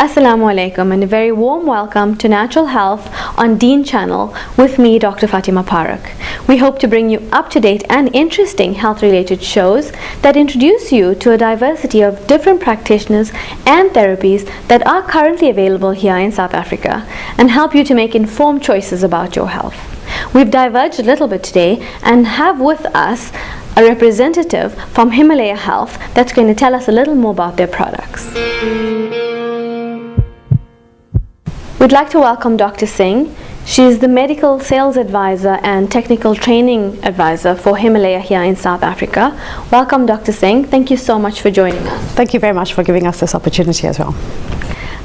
Assalamu alaikum and a very warm welcome to Natural Health on Deen Channel with me, Dr. Fatima Paruk. We hope to bring you up-to-date and interesting health-related shows that introduce you to a diversity of different practitioners and therapies that are currently available here in South Africa and help you to make informed choices about your health. We've diverged a little bit today and have with us a representative from Himalaya Health that's going to tell us a little more about their products. We'd like to welcome Dr. Singh. She's the medical sales advisor and technical training advisor for Himalaya here in South Africa. Welcome, Dr. Singh. Thank you so much for joining us. Thank you very much for giving us this opportunity as well.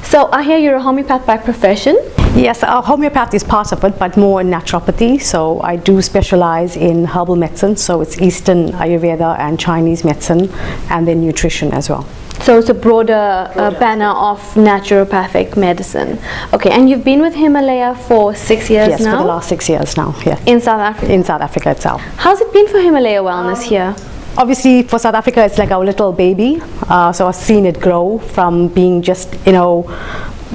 So I hear you're a homeopath by profession. Yes, homeopathy is part of it, but more in naturopathy. So I do specialize in herbal medicine. So it's Eastern Ayurveda and Chinese medicine, and then nutrition as well. So it's a broader banner of naturopathic medicine. Okay, and you've been with Himalaya for 6 years now? Yes, for the last 6 years now, yeah. In South Africa? In South Africa itself. How's it been for Himalaya Wellness here? Obviously, for South Africa, it's like our little baby. So I've seen it grow from being just,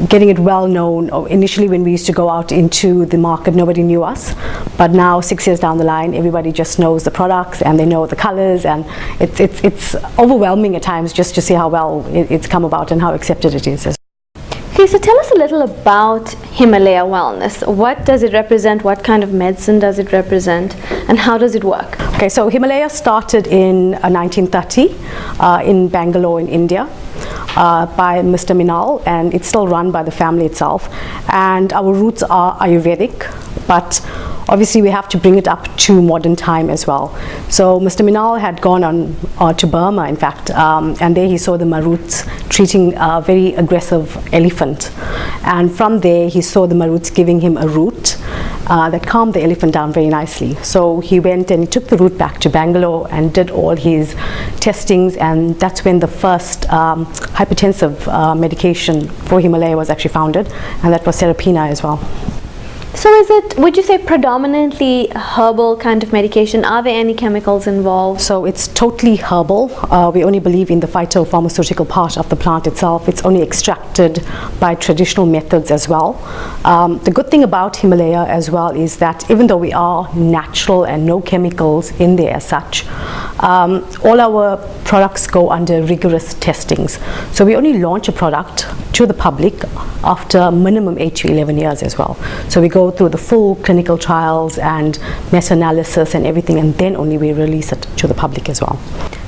getting it well known. Initially, when we used to go out into the market, nobody knew us. But now, 6 years down the line, everybody just knows the products and they know the colors, and it's overwhelming at times just to see how well it's come about and how accepted it is. Okay, so tell us a little about Himalaya Wellness. What does it represent? What kind of medicine does it represent? And how does it work? Okay, so Himalaya started in 1930 in Bangalore in India. By Mr. Minal, and it's still run by the family itself, and our roots are Ayurvedic, but obviously we have to bring it up to modern time as well. So Mr. Minal had gone on to Burma, in fact, and there he saw the Maruts treating a very aggressive elephant, and from there he saw the Maruts giving him a root that calmed the elephant down very nicely. So he went and he took the root back to Bangalore and did all his testings, and that's when the first hypertensive medication for Himalaya was actually founded, and that was Serapina as well. So is it, would you say, predominantly herbal kind of medication? Are there any chemicals involved? So it's totally herbal. We only believe in the phytopharmaceutical part of the plant itself. It's only extracted by traditional methods as well. The good thing about Himalaya as well is that even though we are natural and no chemicals in there as such, all our products go under rigorous testings. So we only launch a product to the public after minimum 8 to 11 years as well. So we go through the full clinical trials and meta-analysis and everything, and then only we release it to the public as well.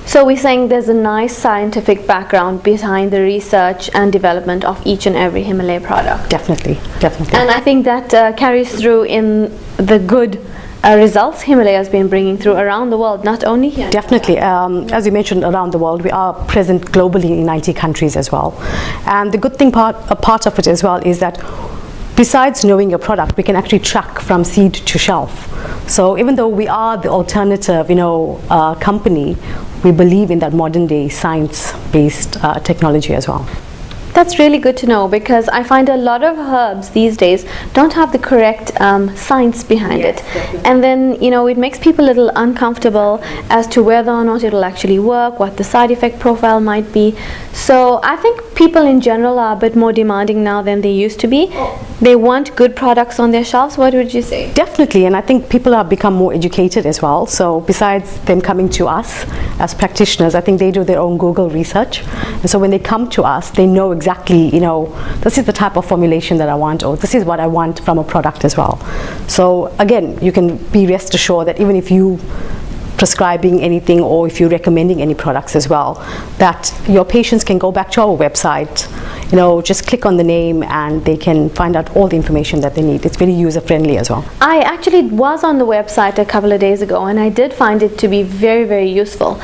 So we're saying there's a nice scientific background behind the research and development of each and every Himalaya product. Definitely, definitely. And I think that carries through in the good results Himalaya has been bringing through around the world, not only here. Definitely. As you mentioned, around the world, we are present globally in 90 countries as well. And the good thing a part of it as well is that besides knowing your product, we can actually track from seed to shelf. So even though we are the alternative, company, we believe in that modern day science-based technology as well. That's really good to know, because I find a lot of herbs these days don't have the correct science behind it. Definitely. And then, it makes people a little uncomfortable as to whether or not it'll actually work, what the side effect profile might be. So I think people in general are a bit more demanding now than they used to be. They want good products on their shelves. What would you say? Definitely, and I think people have become more educated as well. So besides them coming to us as practitioners, I think they do their own Google research. And so when they come to us, they know exactly, this is the type of formulation that I want, or this is what I want from a product as well. So again, you can be rest assured that even if you prescribing anything or if you're recommending any products as well, that your patients can go back to our website, just click on the name and they can find out all the information that they need. It's very user friendly as well. I actually was on the website a couple of days ago, and I did find it to be very, very useful,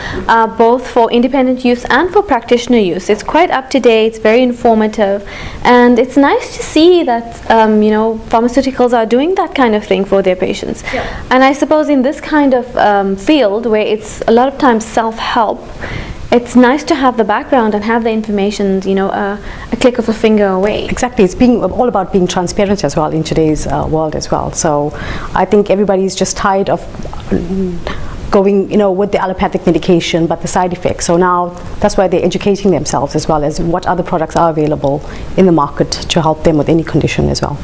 both for independent use and for practitioner use. It's quite up to date, it's very informative, and it's nice to see that pharmaceuticals are doing that kind of thing for their patients. Yeah. And I suppose in this kind of field where it's a lot of times self-help, it's nice to have the background and have the information, a click of a finger away. Exactly. It's all about being transparent as well in today's world as well. So I think everybody's just tired of going, with the allopathic medication, but the side effects. So now that's why they're educating themselves as well as what other products are available in the market to help them with any condition as well.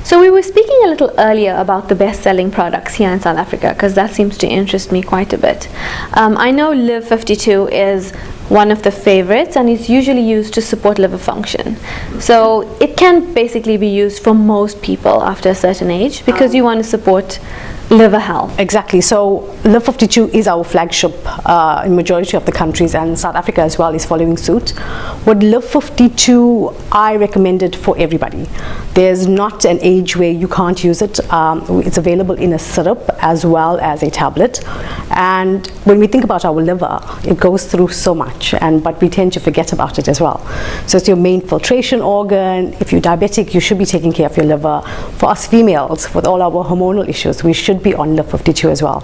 So we were speaking a little earlier about the best-selling products here in South Africa, because that seems to interest me quite a bit. I know Live 52 is one of the favorites, and it's usually used to support liver function. So it can basically be used for most people after a certain age, because you want to support liver health. Exactly. So Live 52 is our flagship in majority of the countries, and South Africa as well is following suit. With Live 52, I recommend it for everybody. There's not an age where you can't use it. It's available in a syrup as well as a tablet. And when we think about our liver, it goes through so much, but we tend to forget about it as well. So it's your main filtration organ. If you're diabetic, you should be taking care of your liver. For us females, with all our hormonal issues, we should be on Live 52 as well.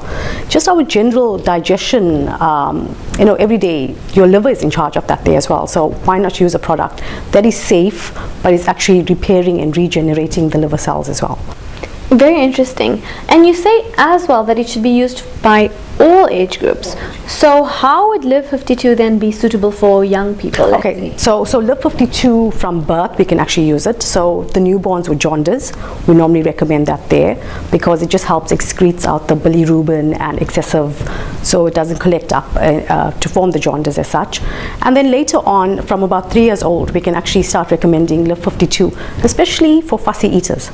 Just our general digestion, every day, your liver is in charge of that day as well. So why not use a product that is safe, but is actually repairing and regenerating the liver cells as well. Very interesting. And you say as well that it should be used by all age groups. So how would Live 52 then be suitable for young people? Okay, so Live 52 from birth, we can actually use it. So the newborns with jaundice, we normally recommend that there, because it just helps excretes out the bilirubin and excessive, so it doesn't collect up to form the jaundice as such. And then later on, from about 3 years old, we can actually start recommending Live 52, especially for fussy eaters.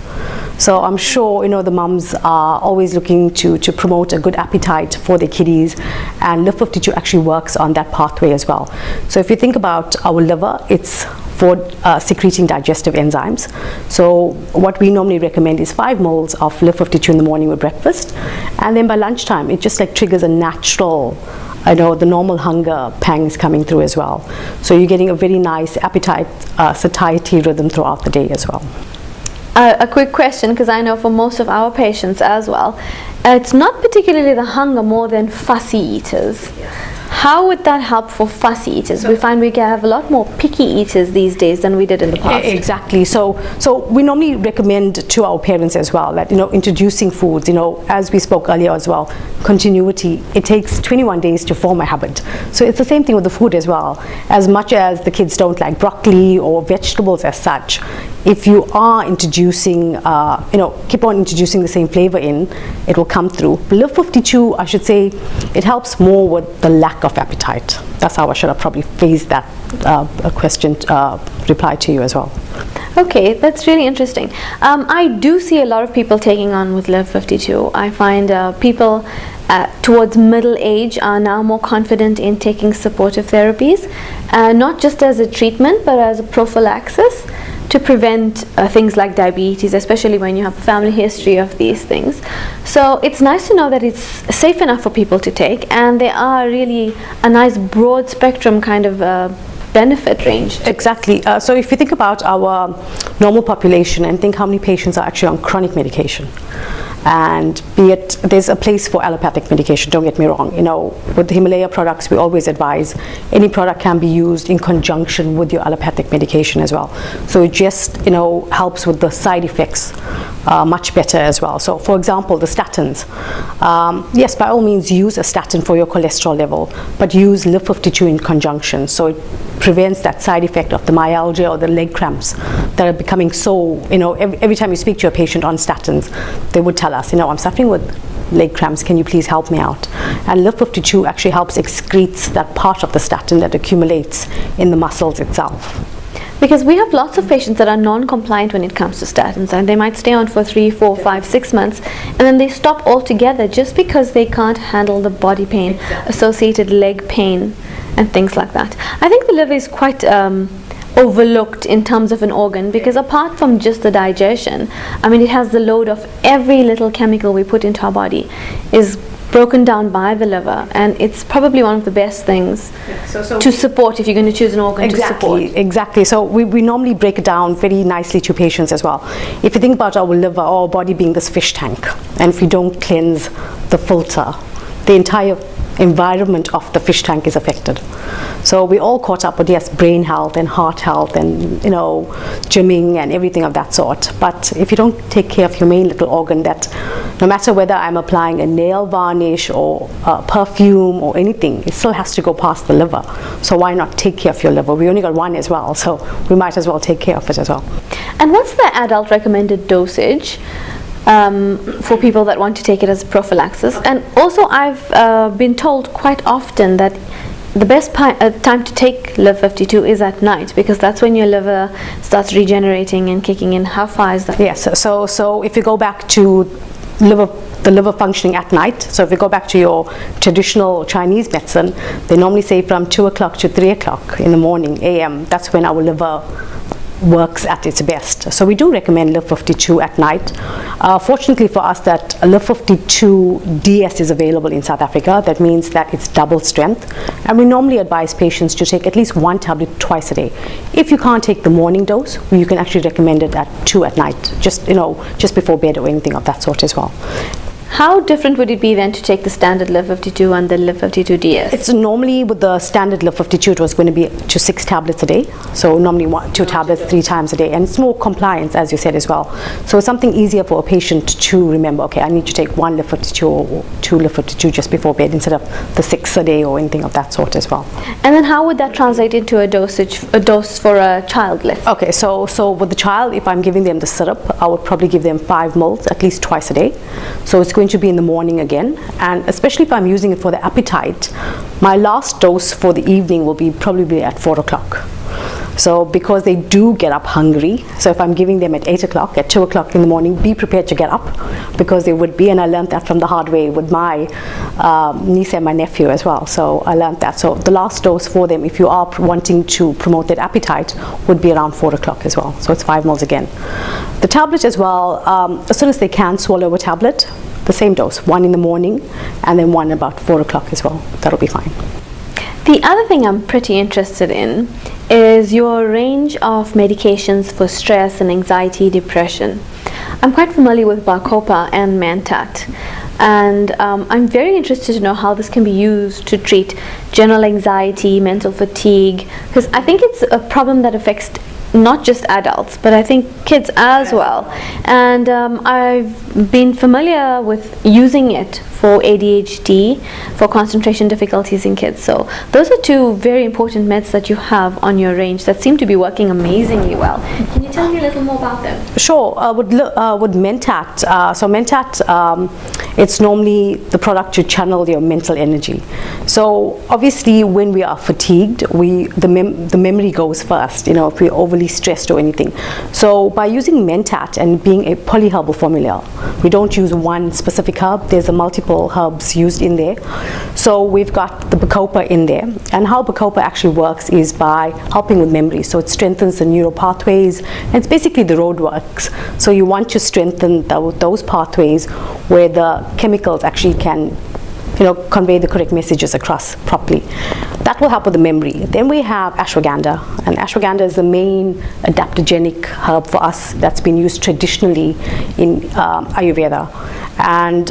So I'm sure the mums are always looking to promote a good appetite for their kiddies, and Live 52 actually works on that pathway as well. So if you think about our liver, it's for secreting digestive enzymes. So what we normally recommend is 5 moles of Live 52 in the morning with breakfast, and then by lunchtime it just like triggers a natural, the normal hunger pangs coming through as well. So you're getting a very nice appetite satiety rhythm throughout the day as well. A quick question, because I know for most of our patients as well, it's not particularly the hunger more than fussy eaters. How would that help for fussy eaters? We find we have a lot more picky eaters these days than we did in the past. Exactly. So we normally recommend to our parents as well that, introducing foods, as we spoke earlier as well, continuity. It takes 21 days to form a habit. So it's the same thing with the food as well. As much as the kids don't like broccoli or vegetables as such, if you are introducing, keep on introducing the same flavor in, it will come through. Live 52, I should say, it helps more with the lack of appetite. That's how I should have probably phrased that question reply to you as well. Okay, that's really interesting. I do see a lot of people taking on with Live 52. I find people towards middle age are now more confident in taking supportive therapies, not just as a treatment but as a prophylaxis to prevent things like diabetes, especially when you have a family history of these things. So it's nice to know that it's safe enough for people to take, and there are really a nice broad spectrum kind of benefit range. Exactly. So if you think about our normal population and think how many patients are actually on chronic medication, and be it, there's a place for allopathic medication, don't get me wrong. With the Himalaya products, we always advise any product can be used in conjunction with your allopathic medication as well. So it just helps with the side effects much better as well. So for example, the statins, yes, by all means use a statin for your cholesterol level, but use Live 52 in conjunction, so it prevents that side effect of the myalgia or the leg cramps that are becoming so, every time you speak to a patient on statins, they would tell us, I'm suffering with leg cramps, can you please help me out? And Live 52 actually helps excretes that part of the statin that accumulates in the muscles itself. Because we have lots of patients that are non-compliant when it comes to statins, and they might stay on for 3, 4, 5, 6 months, and then they stop altogether just because they can't handle the body pain, associated leg pain and things like that. I think the liver is quite overlooked in terms of an organ, because apart from just the digestion, it has the load of every little chemical we put into our body is broken down by the liver, and it's probably one of the best things to support if you're going to choose an organ to support. Exactly. So we normally break it down very nicely to patients as well. If you think about our liver, our body being this fish tank, and if you don't cleanse the filter, the entire environment of the fish tank is affected. So we all caught up with, yes, brain health and heart health and, you know, gymming and everything of that sort. But if you don't take care of your main little organ, that no matter whether I'm applying a nail varnish or perfume or anything, it still has to go past the liver. So why not take care of your liver? We only got one as well, so we might as well take care of it as well. And what's the adult recommended dosage for people that want to take it as prophylaxis? And also, I've been told quite often that the best time to take Live 52 is at night, because that's when your liver starts regenerating and kicking in. How far is that? Yes, so if you go back to the liver functioning at night, so if you go back to your traditional Chinese medicine, they normally say from 2 o'clock to 3 o'clock in the morning, AM, that's when our liver works at its best. So we do recommend Live 52 at night. Fortunately for us, that Live 52 DS is available in South Africa. That means that it's double strength, and we normally advise patients to take at least 1 tablet twice a day. If you can't take the morning dose, you can actually recommend it at 2 at night, just before bed or anything of that sort as well. How different would it be then to take the standard Live 52 and the Live 52 DS? It's normally with the standard Live 52, it was going to be to 6 tablets a day. So normally 2 tablets 3 times a day, and it's more compliance, as you said as well. So it's something easier for a patient to remember. Okay, I need to take 1 Live 52 or 2 Live 52 just before bed instead of the 6 a day or anything of that sort as well. And then how would that translate into a dose for a child lift? Okay, so with the child, if I'm giving them the syrup, I would probably give them 5 ml at least twice a day. So it's going to be in the morning again, and especially if I'm using it for the appetite, my last dose for the evening will be probably at 4 o'clock. So because they do get up hungry, so if I'm giving them at 8 o'clock, at 2 o'clock in the morning, be prepared to get up, because they would be, and I learned that from the hard way with my niece and my nephew as well. So I learned that. So the last dose for them, if you are wanting to promote that appetite, would be around 4 o'clock as well. So it's 5 ml again. The tablet as well, as soon as they can swallow a tablet, the same dose, 1 in the morning and then 1 about 4 o'clock as well. That'll be fine. The other thing I'm pretty interested in is your range of medications for stress and anxiety, depression. I'm quite familiar with Bacopa and Mentat, and I'm very interested to know how this can be used to treat general anxiety, mental fatigue, because I think it's a problem that affects not just adults, but I think kids as well. And I've been familiar with using it for ADHD, for concentration difficulties in kids. So those are 2 very important meds that you have on your range that seem to be working amazingly well. Can you tell me a little more about them? Sure. With Mentat, so Mentat, it's normally the product to channel your mental energy. So obviously when we are fatigued, the memory goes first, you know, if we're overly stressed or anything. So by using Mentat and being a polyherbal formula, we don't use one specific herb. There's a multiple herbs used in there. So we've got the Bacopa in there, and how Bacopa actually works is by helping with memory. So it strengthens the neural pathways, and it's basically the road works. So you want to strengthen those pathways where the chemicals actually can, you know, convey the correct messages across properly. That will help with the memory. Then we have ashwagandha, and ashwagandha is the main adaptogenic herb for us that's been used traditionally in Ayurveda, and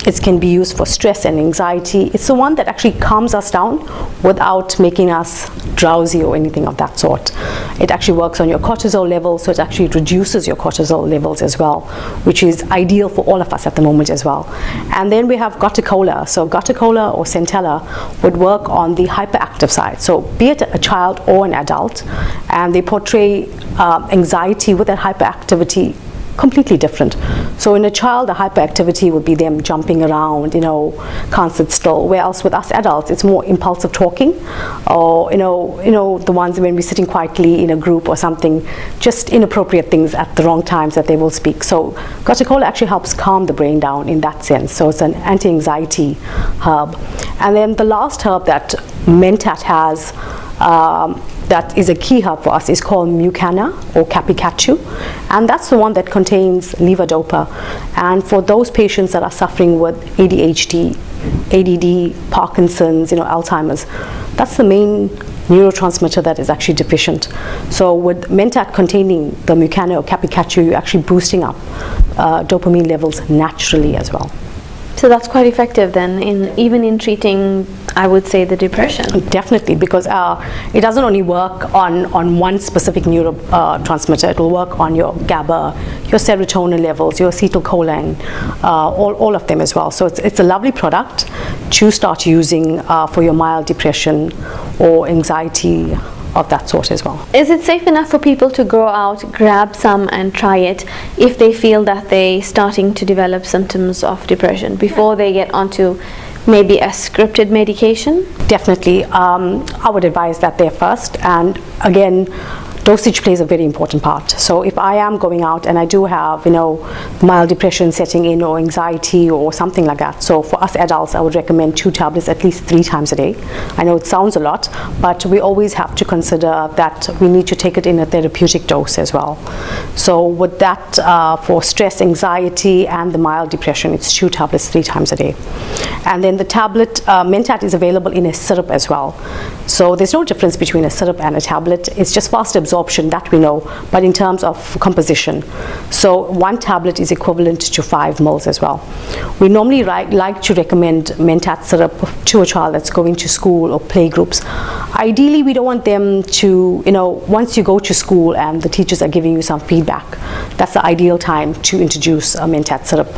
it can be used for stress and anxiety. It's the one that actually calms us down without making us drowsy or anything of that sort. It actually works on your cortisol levels, so it actually reduces your cortisol levels as well, which is ideal for all of us at the moment as well. And then we have Gotacola. So Gotacola or Centella would work on the hyperactive side. So be it a child or an adult, and they portray anxiety with that hyperactivity completely different. So in a child, the hyperactivity would be them jumping around, you know, can't sit still. Whereas with us adults, it's more impulsive talking, or you know the ones when we're sitting quietly in a group or something, just inappropriate things at the wrong times that they will speak. So Gotacola actually helps calm the brain down in that sense. So it's an anti-anxiety herb. And then the last herb that Mentat has, that is a key herb for us, is called Mucana or Capicatu, and that's the one that contains levodopa. And for those patients that are suffering with ADHD, ADD, Parkinson's, you know, Alzheimer's, that's the main neurotransmitter that is actually deficient. So with Mentat containing the Mucana or Capicatu, you're actually boosting up dopamine levels naturally as well. So that's quite effective then, even in treating, I would say, the depression. Definitely, because it doesn't only work on one specific neurotransmitter. It will work on your GABA, your serotonin levels, your acetylcholine, all of them as well. So it's a lovely product to start using for your mild depression or anxiety of that sort as well. Is it safe enough for people to go out, grab some and try it if they feel that they're starting to develop symptoms of depression before they get onto maybe a scripted medication? Definitely. I would advise that there first, and again, dosage plays a very important part. So if I am going out and I do have, mild depression setting in or anxiety or something like that, so for us adults, I would recommend 2 tablets at least 3 times a day. I know it sounds a lot, but we always have to consider that we need to take it in a therapeutic dose as well. So with that, for stress, anxiety, and the mild depression, it's 2 tablets 3 times a day. And then the tablet, Mentat, is available in a syrup as well. So there's no difference between a syrup and a tablet. It's just fast absorption, that we know, but in terms of composition. So 1 tablet is equivalent to 5 mils as well. We normally like to recommend Mentat syrup to a child that's going to school or play groups. Ideally, we don't want them to, once you go to school and the teachers are giving you some feedback, that's the ideal time to introduce a Mentat syrup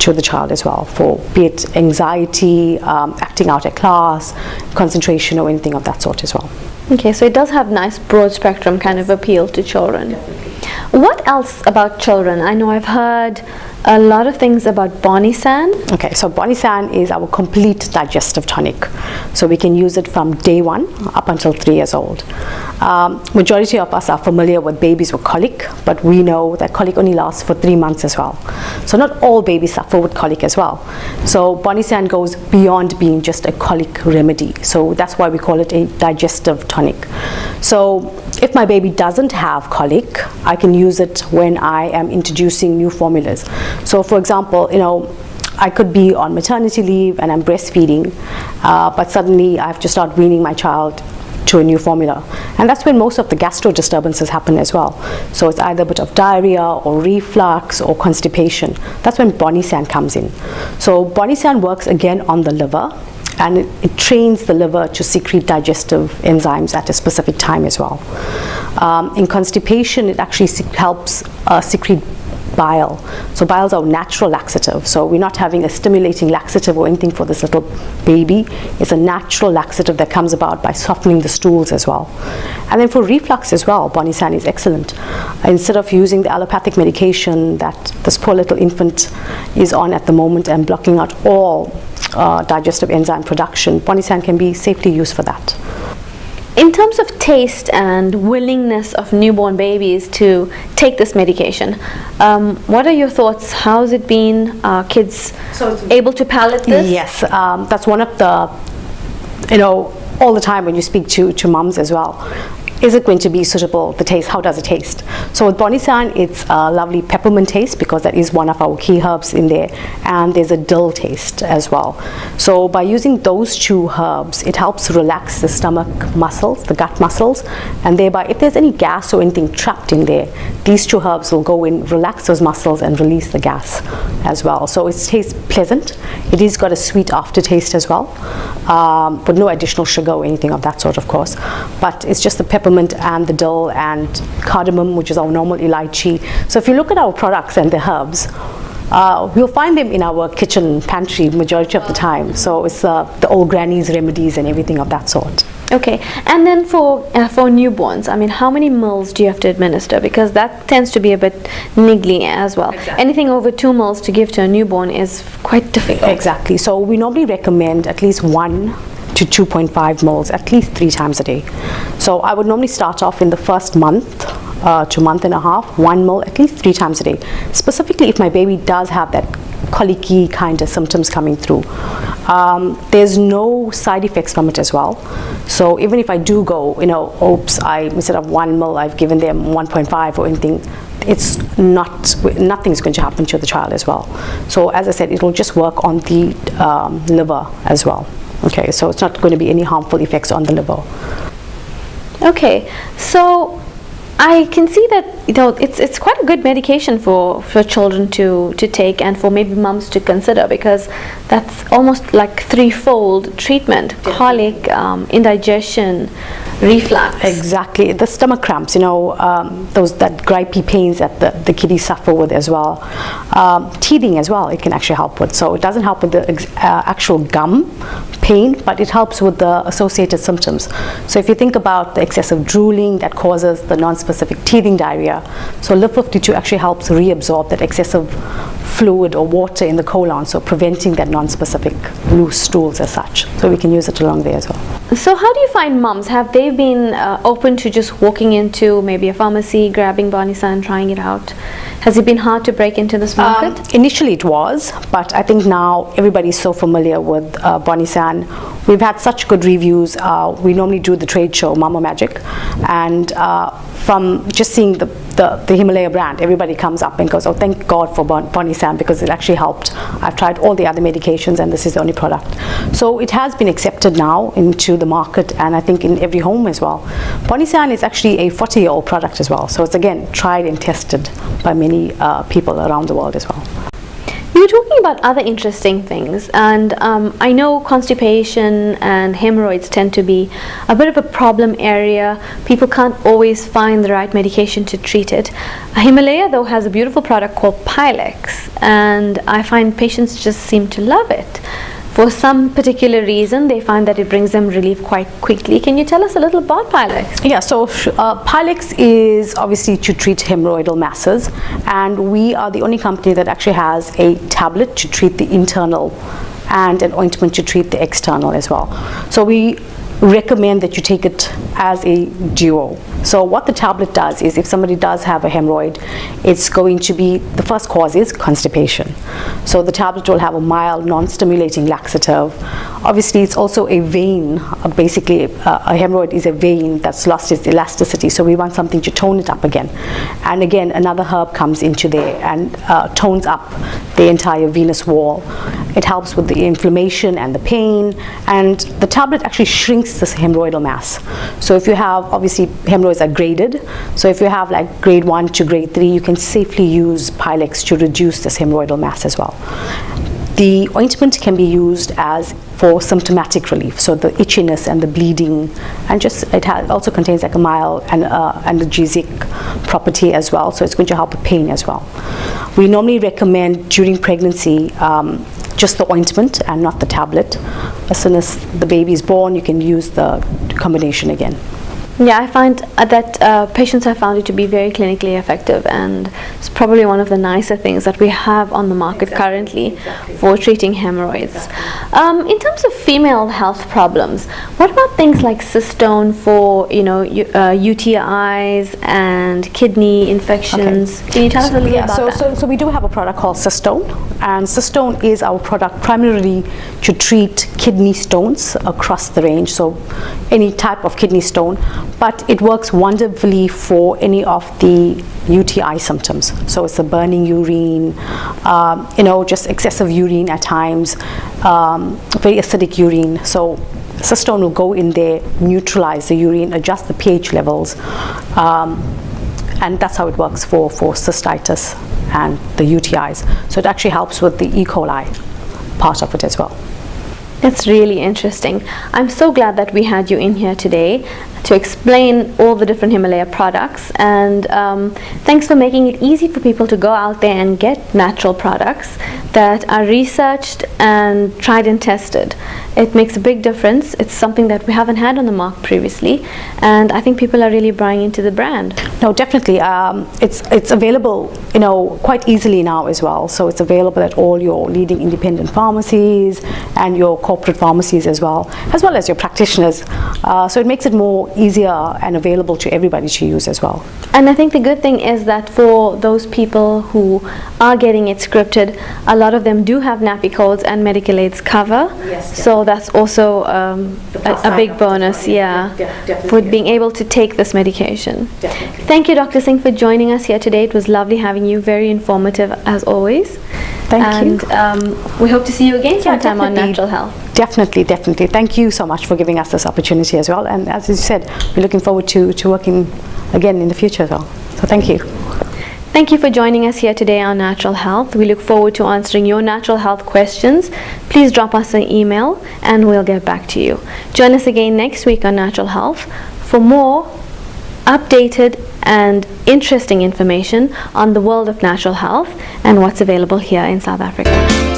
to the child as well, for be it anxiety, acting out at class, concentration, or anything of that sort as well. Okay, so it does have nice broad spectrum kind of appeal to children. What else about children? I know I've heard a lot of things about Bonisan. Okay, so Bonisan is our complete digestive tonic. So we can use it from day 1 up until 3 years old. Majority of us are familiar with babies with colic, but we know that colic only lasts for 3 months as well. So not all babies suffer with colic as well. So Bonisan goes beyond being just a colic remedy. So that's why we call it a digestive tonic. So if my baby doesn't have colic, I can use it when I am introducing new formulas. So for example, I could be on maternity leave and I'm breastfeeding, but suddenly I have to start weaning my child to a new formula. And that's when most of the gastro disturbances happen as well. So it's either a bit of diarrhea or reflux or constipation. That's when Bonisan comes in. So Bonisan works again on the liver, and it trains the liver to secrete digestive enzymes at a specific time as well. In constipation, it actually helps secrete bile. So bile is our natural laxative. So we're not having a stimulating laxative or anything for this little baby. It's a natural laxative that comes about by softening the stools as well. And then for reflux as well, Bonisan is excellent. Instead of using the allopathic medication that this poor little infant is on at the moment and blocking out all digestive enzyme production, Bonisan can be safely used for that. In terms of taste and willingness of newborn babies to take this medication, what are your thoughts? How's it been? Are kids able to palate this? Yes, that's one of the, all the time when you speak to mums as well. Is it going to be suitable, the taste, how does it taste? So with Bonisan, it's a lovely peppermint taste because that is one of our key herbs in there, and there's a dill taste as well. So by using those 2 herbs, it helps relax the stomach muscles, the gut muscles, and thereby if there's any gas or anything trapped in there, these 2 herbs will go in, relax those muscles and release the gas as well. So it tastes pleasant. It has got a sweet aftertaste as well, but no additional sugar or anything of that sort, of course. But it's just the peppermint and the dill and cardamom, which is our normal elaichi. So if you look at our products and the herbs, we'll find them in our kitchen pantry majority of the time. So it's the old granny's remedies and everything of that sort. Okay, and then for newborns, I mean, how many mils do you have to administer? Because that tends to be a bit niggly as well. Exactly. Anything over 2 mils to give to a newborn is quite difficult. Exactly. So we normally recommend at least 1 to 2.5 mils at least 3 times a day. So I would normally start off in the first month to month and a half, 1 mil at least 3 times a day. Specifically if my baby does have that colicky kind of symptoms coming through. There's no side effects from it as well. So even if I do go, oops, instead of 1 mil, I've given them 1.5 or anything, it's nothing's going to happen to the child as well. So as I said, it will just work on the liver as well. Okay, so it's not going to be any harmful effects on the liver. Okay, so I can see that it's quite a good medication for children to take, and for maybe mums to consider, because that's almost like threefold treatment: colic, indigestion, reflux. Exactly, the stomach cramps, those that gripey pains that the kiddies suffer with as well. Teething as well, it can actually help with. So it doesn't help with the actual gum pain, but it helps with the associated symptoms. So if you think about the excessive drooling that causes the non-specific teething diarrhea, so Live 52 actually helps reabsorb that excessive fluid or water in the colon, so preventing that non-specific loose stools as such. So we can use it along there as well. So how do you find mums? Have they been open to just walking into maybe a pharmacy, grabbing Bonisan, trying it out? Has it been hard to break into this market? Initially it was, but I think now everybody's so familiar with Bonisan. We've had such good reviews. We normally do the trade show, Mama Magic, and from just seeing the Himalaya brand, everybody comes up and goes, oh, thank God for Bonisan, because it actually helped. I've tried all the other medications and this is the only product. So it has been accepted now into the market, and I think in every home as well. Bonisan is actually a 40-year-old product as well, so it's again tried and tested by many people around the world as well. You were talking about other interesting things, and I know constipation and hemorrhoids tend to be a bit of a problem area. People can't always find the right medication to treat it. Himalaya, though, has a beautiful product called Pylex, and I find patients just seem to love it. For some particular reason, they find that it brings them relief quite quickly. Can you tell us a little about Pylex? Yeah, so Pylex is obviously to treat hemorrhoidal masses, and we are the only company that actually has a tablet to treat the internal and an ointment to treat the external as well. So we recommend that you take it as a duo. So what the tablet does is, if somebody does have a hemorrhoid, it's going to be, the first cause is constipation. So the tablet will have a mild non-stimulating laxative. Obviously it's also a vein, basically a hemorrhoid is a vein that's lost its elasticity, so we want something to tone it up again. And again, another herb comes into there and tones up the entire venous wall. It helps with the inflammation and the pain, and the tablet actually shrinks this hemorrhoidal mass. So if you have, obviously hemorrhoids are graded, so if you have like grade 1 to grade 3, you can safely use Pylex to reduce this hemorrhoidal mass as well. The ointment can be used as for symptomatic relief, so the itchiness and the bleeding, and just it also contains like a mild and analgesic property as well, so it's going to help with pain as well. We normally recommend during pregnancy just the ointment and not the tablet. As soon as the baby is born, you can use the combination again. Yeah, I find that patients have found it to be very clinically effective, and it's probably one of the nicer things that we have on the market currently for treating hemorrhoids. In terms of female health problems, what about things like cystone for UTIs and kidney infections? Can you tell us a little about that? So we do have a product called Cystone, and Cystone is our product primarily to treat kidney stones across the range, so any type of kidney stone, but it works wonderfully for any of the UTI symptoms. So it's a burning urine, just excessive urine at times, very acidic urine. So Cystone will go in there, neutralize the urine, adjust the pH levels, and that's how it works for cystitis and the UTIs. So it actually helps with the E. coli part of it as well. That's really interesting. I'm so glad that we had you in here today to explain all the different Himalaya products, and thanks for making it easy for people to go out there and get natural products that are researched and tried and tested. It makes a big difference. It's something that we haven't had on the market previously, and I think people are really buying into the brand. No, definitely. It's available, quite easily now as well. So it's available at all your leading independent pharmacies and your corporate pharmacies as well as your practitioners. So it makes it more easier and available to everybody to use as well. And I think the good thing is that for those people who are getting it scripted, a lot of them do have nappy codes and medical aids cover. Yes, so that's also a big bonus, for being able to take this medication. Definitely. Thank you, Dr. Singh, for joining us here today. It was lovely having you, very informative as always. Thank you. And we hope to see you again sometime on Natural Health. Definitely. Thank you so much for giving us this opportunity as well. And as you said, we're looking forward to working again in the future as well. So thank you. Thank you for joining us here today on Natural Health. We look forward to answering your natural health questions. Please drop us an email and we'll get back to you. Join us again next week on Natural Health for more updated and interesting information on the world of natural health and what's available here in South Africa.